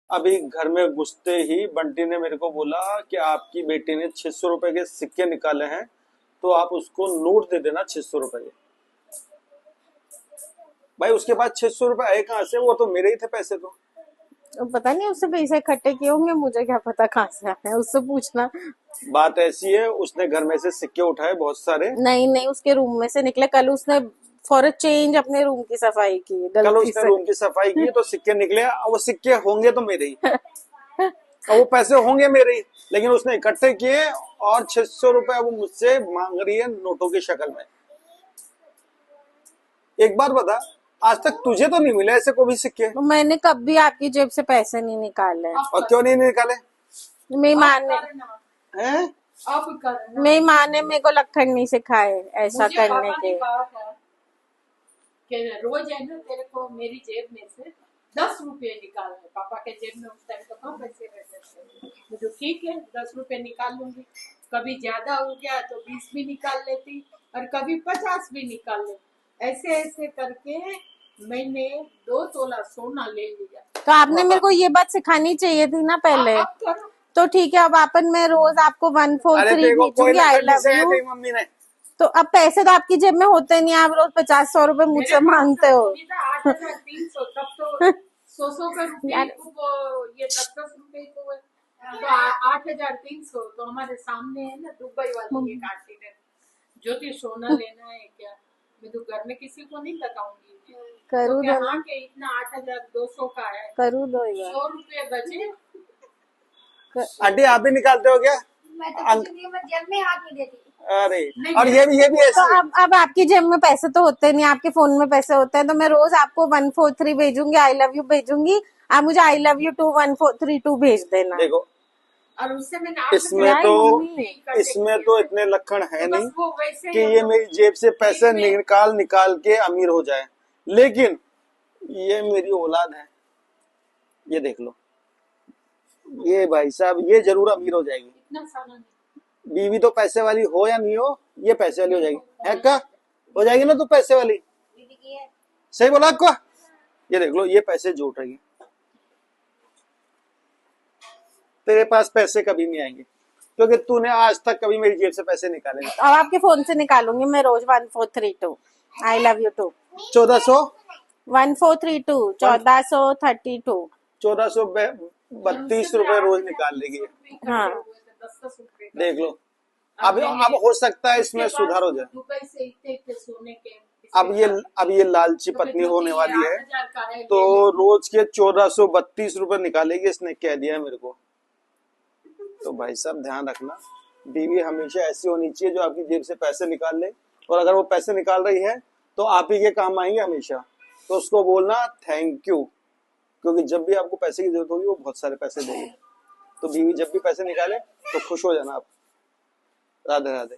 अभी घर में घुसते ही बंटी ने मेरे को बोला कि आपकी बेटी ने 600 रुपए के सिक्के निकाले हैं, तो आप उसको नोट दे देना 600 रुपए के। भाई उसके पास 600 रुपए आए कहाँ से? वो तो मेरे ही थे पैसे तो। पता नहीं उससे पैसे इकट्ठे किए होंगे, मुझे क्या पता कहाँ से आए हैं, उससे पूछना। बात ऐसी है, उसने घर में से सिक्के उठाए बहुत सारे। नहीं नहीं, उसके रूम में से निकले। कल उसने फॉर अ चेंज अपने रूम की सफाई की कल गलती उसने से। रूम की सफाई की तो सिक्के निकले, और वो सिक्के होंगे तो मेरे ही, और वो पैसे होंगे मेरे ही, लेकिन उसने इकट्ठे किए और 600 रुपए वो मुझसे मांग रही है नोटों की शक्ल में। एक बात बता, आज तक तुझे तो नहीं मिले ऐसे कोई सिक्के? मैंने कभी आपकी जेब से पैसे नहीं निकाले। और क्यों नहीं निकाले? मेरी माँ ने हैं? मेरी माँ ने मेरे को लखन नहीं सिखाए ऐसा करने के। रोज है ना, तेरे को मेरी जेब में से 10 रुपये निकाल है। पापा के जेब में उस टाइम तो कम पैसे रहते थे। मुझे ठीक है 10 रुपये निकाल लूंगी, कभी ज्यादा हो गया तो 20 भी निकाल लेती और कभी 50 भी निकाल लेती। ऐसे ऐसे करके मैंने 2 तोला सोना ले लिया। तो आपने मेरे को ये बात सिखानी चाहिए थी ना पहले। अब करो। तो ठीक है, अब अपन मैं रोज आपको 143 भेजूंगी आई लव यू। मम्मी ने तो अब पैसे तो आपकी जेब में होते नहीं, आप रोज 50-100 रुपए मुझसे मांगते हो। 8,300 तब तो 100 का रुपये वो ये 10 रुपए को तो 8,300 तो हमारे सामने है ना दुबई वाली एक आंटी ने, ज्योति सोना लेना है क्या? मैं तो घर में किसी को नहीं बताऊंगी। करूँ तो दो, हाँ के इतना 8,200 का है, करूँ दो यार। 100 रुपये बचे। आंटी आप भी निकालते हो क्या? मैं तो जेब में हाथ नहीं देती। अरे और ये भी तो ऐसे। अब आपकी जेब में पैसे तो होते नहीं, आपके फोन में पैसे होते हैं, तो मैं रोज आपको 143 भेजूंगी आई लव यू भेजूंगी, आप मुझे आई लव यू 21432 भेज देना। देखो और उससे मैंने इसमें तो इतने लक्षण है तो नहीं कि ये मेरी जेब से पैसे निकाल निकाल के अमीर हो जाए, लेकिन ये मेरी औलाद है, ये देख लो, ये भाई साहब ये जरूर अमीर हो जाएगी। इतना सारा नहीं। बीवी तो पैसे वाली हो या नहीं हो, ये पैसे वाली हो जाएगी। है क्या? हो जाएगी ना तू पैसे वाली? सही बोला आपको? ये देख लो, ये पैसे जोड़ रही है। तेरे पास पैसे कभी नहीं आएंगे क्योंकि तूने आज तक कभी मेरी जेब से पैसे निकाले नहीं। अब आपके फोन से निकालूंगी मैं रोज 1432 आई लव यू 2 1400 1432 1432 1432 रुपए रोज निकाल लेगी। हाँ 10 रुपए देख लो, अब हो सकता है इसमें सुधार हो जाए। दुबई से इतने सोने के अब ये लालची पत्नी होने वाली है, तो रोज के 1432 रुपए निकालेगी, इसने कह दिया है मेरे को। तो भाई साहब ध्यान रखना, बीवी हमेशा ऐसी होनी चाहिए जो आपकी जेब से पैसे निकाल ले, और अगर वो पैसे निकाल रही है तो आप ही के काम आएंगे हमेशा। तो उसको बोलना थैंक यू, क्योंकि जब भी आपको पैसे की जरूरत होगी वो बहुत सारे पैसे देगी। तो बीवी जब भी पैसे निकाले तो खुश हो जाना आप। राधे राधे।